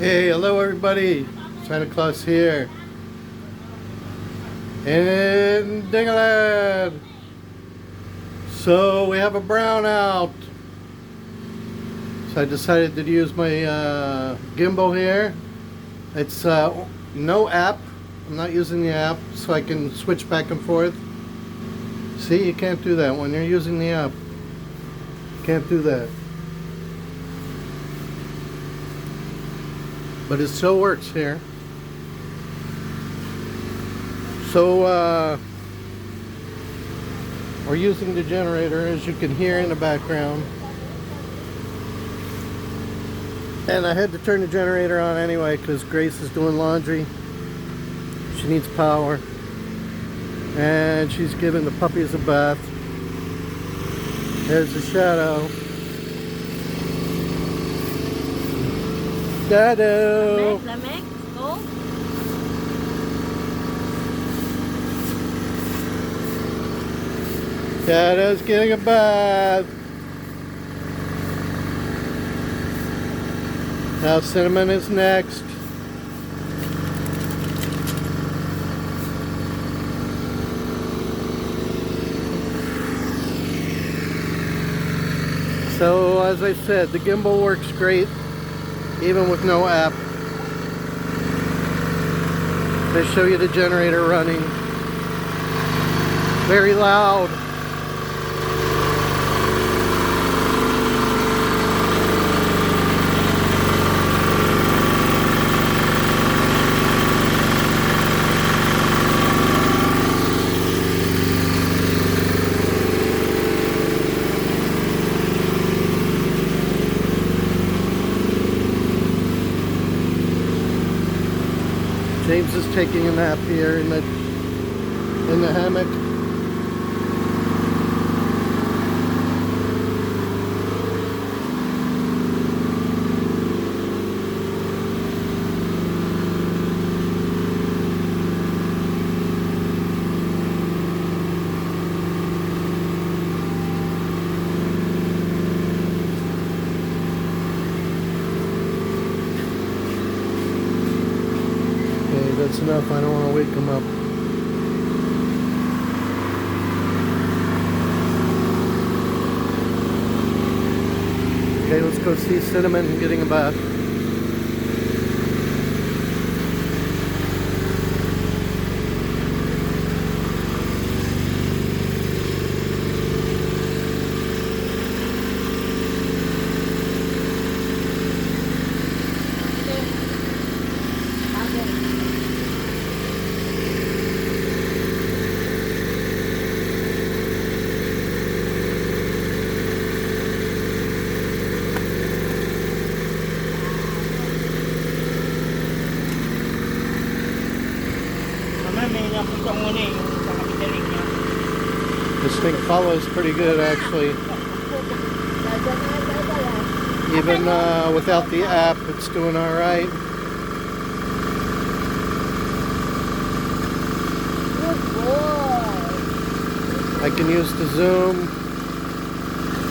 Hey, hello everybody. Santa Claus here. In Dingaland. So we have a brownout. So I decided to use my gimbal here. It's no app. I'm not using the app, so I can switch back and forth. See, you can't do that when you're using the app. Can't do that. But it still works here. So we're using the generator, as you can hear in the background. And I had to turn the generator on anyway because Grace is doing laundry. She needs power. And she's giving the puppies a bath. There's the shadow. Shadow. Lamig, go. Shadow's getting a bath. Now Cinnamon is next. So as I said, the gimbal works great even with no app. They show you the generator running. Very loud. James is taking a nap here in the hammock. That's enough. I don't want to wake him up. Okay, let's go see Cinnamon getting a bath. This thing follows pretty good, actually. Even without the app, it's doing all right. Good boy. I can use the zoom.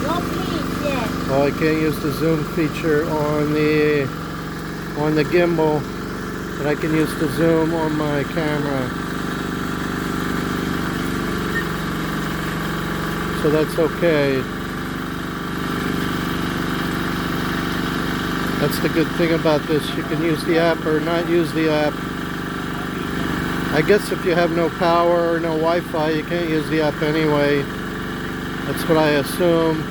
No, please, yes. Well, I can't use the zoom feature on the gimbal, but I can use the zoom on my camera. So that's okay. That's the good thing about this. You can use the app or not use the app. I guess if you have no power or no Wi-Fi, you can't use the app anyway. That's what I assume.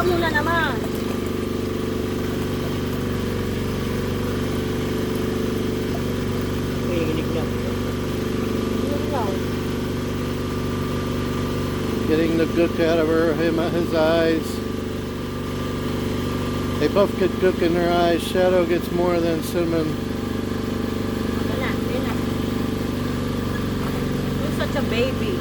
Muna naman. Getting the gook out of his eyes. They both get gook in their eyes. Shadow gets more than Cinnamon. You're such a baby.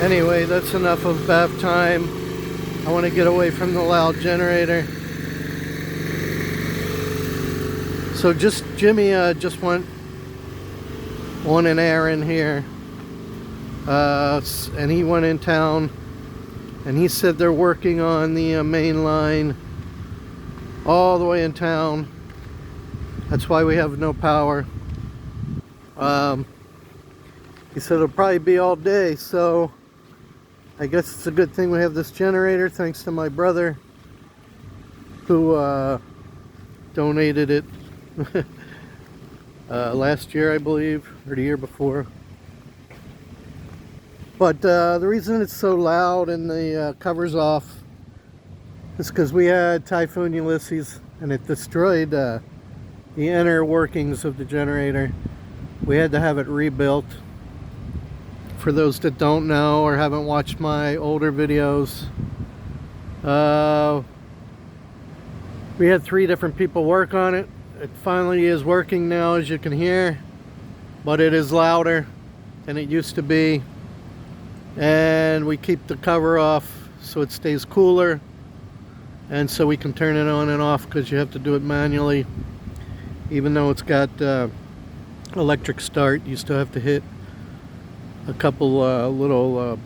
Anyway, that's enough of bath time. I want to get away from the loud generator. So Jimmy just went on an errand here, and he went in town, and he said they're working on the main line all the way in town. That's why we have no power. He said it'll probably be all day, so I guess it's a good thing we have this generator, thanks to my brother who donated it last year, I believe, or the year before. But the reason it's so loud and the cover's off is because we had Typhoon Ulysses and it destroyed the inner workings of the generator. We had to have it rebuilt. For those that don't know or haven't watched my older videos, we had 3 different people work on it. It finally is working now, as you can hear, but it is louder than it used to be, and we keep the cover off so it stays cooler, and so we can turn it on and off, because you have to do it manually. Even though it's got electric start, you still have to hit a couple little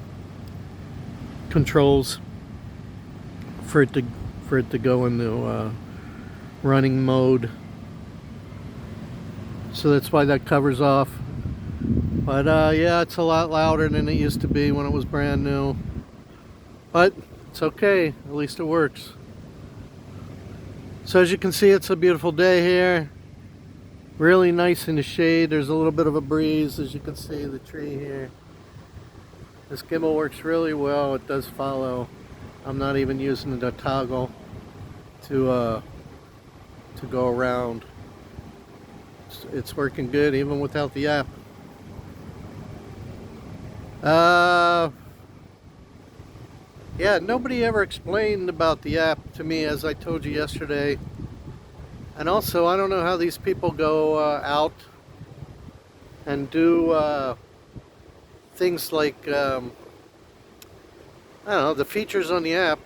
controls for it to go into running mode. So that's why that cover's off. But yeah, it's a lot louder than it used to be when it was brand new. But it's okay, at least it works. So as you can see, it's a beautiful day here. Really nice in the shade. There's a little bit of a breeze, as you can see, the tree here. This gimbal works really well. It does follow. I'm not even using the toggle to go around. It's working good even without the app. Yeah, nobody ever explained about the app to me, as I told you yesterday. And also, I don't know how these people go out and do things like, I don't know, the features on the app,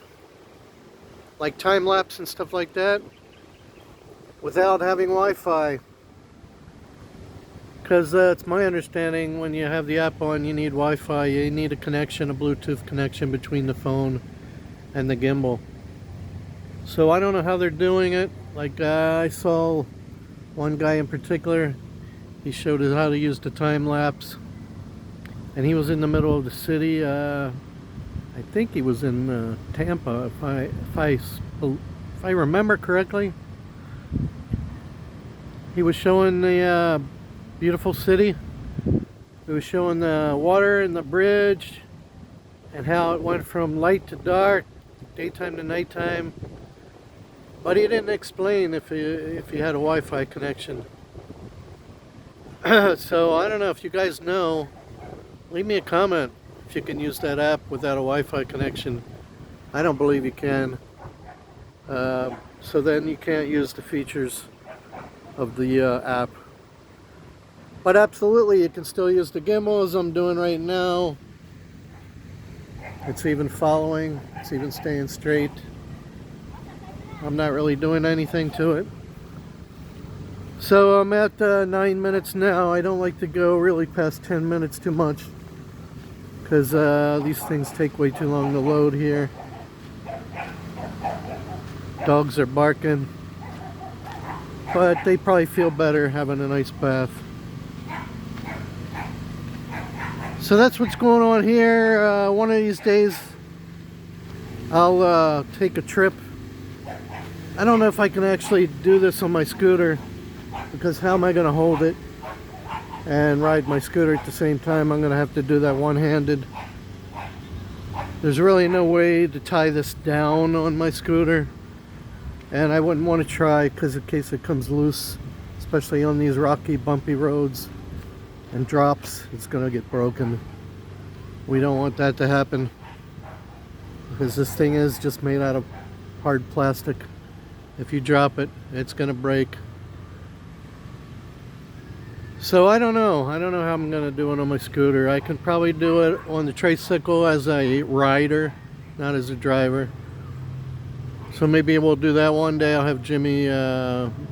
like time-lapse and stuff like that, without having Wi-Fi. Because it's my understanding, when you have the app on, you need Wi-Fi. You need a connection, a Bluetooth connection between the phone and the gimbal. So I don't know how they're doing it. Like I saw one guy in particular, he showed us how to use the time-lapse. And he was in the middle of the city. I think he was in Tampa, if I remember correctly. He was showing the beautiful city. He was showing the water and the bridge and how it went from light to dark, daytime to nighttime. But he didn't explain if you had a Wi-Fi connection. So I don't know if you guys know. Leave me a comment if you can use that app without a Wi-Fi connection. I don't believe you can. So then you can't use the features of the app. But absolutely, you can still use the gimbal, as I'm doing right now. It's even following. It's even staying straight. I'm not really doing anything to it. So I'm at 9 minutes now. I don't like to go really past 10 minutes too much, because these things take way too long to load here. Dogs are barking, but they probably feel better having a nice bath. So that's what's going on here. One of these days I'll take a trip. I don't know if I can actually do this on my scooter, because how am I going to hold it and ride my scooter at the same time? I'm going to have to do that one-handed. There's really no way to tie this down on my scooter, and I wouldn't want to try, because in case it comes loose, especially on these rocky, bumpy roads and drops, it's going to get broken. We don't want that to happen, because this thing is just made out of hard plastic. If you drop it, it's going to break. So I don't know how I'm gonna do it on my scooter. I can probably do it on the tricycle as a rider, not as a driver. So maybe we'll do that one day. I'll have Jimmy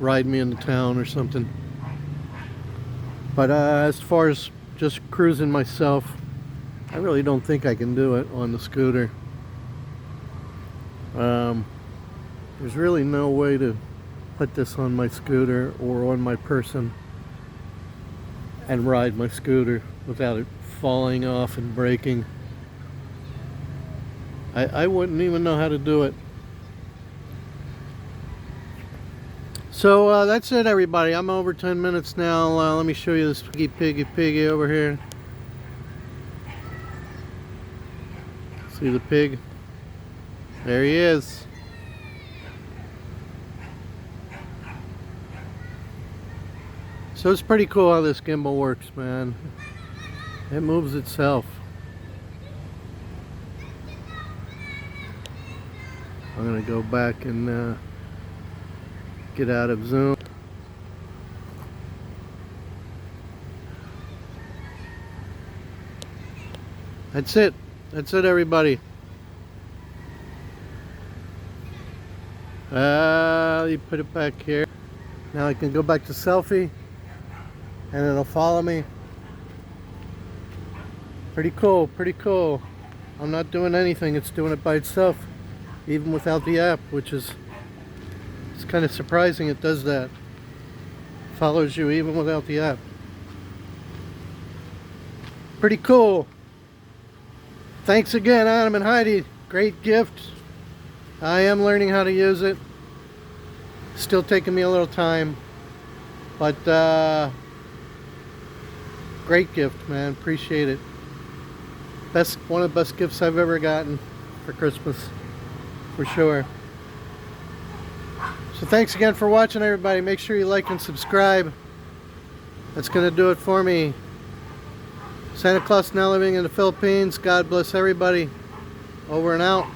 ride me into town or something. But as far as just cruising myself, I really don't think I can do it on the scooter. There's really no way to put this on my scooter or on my person and ride my scooter without it falling off and breaking. I wouldn't even know how to do it. So that's it, everybody. I'm over 10 minutes now. Let me show you this piggy over here. See the pig? There he is. So it's pretty cool how this gimbal works, man. It moves itself. I'm gonna go back and get out of zoom. That's it. That's it, everybody. You put it back here. Now I can go back to selfie and it'll follow me. Pretty cool, pretty cool. I'm not doing anything, it's doing it by itself, even without the app, which is, it's kind of surprising it does that. Follows you even without the app. Pretty cool. Thanks again, Adam and Heidi. Great gift. I am learning how to use it. Still taking me a little time, but great gift, man. Appreciate it. One of the best gifts I've ever gotten for Christmas, for sure. So thanks again for watching, everybody. Make sure you like and subscribe. That's gonna do it for me. Santa Claus now living in the Philippines. God bless everybody. Over and out.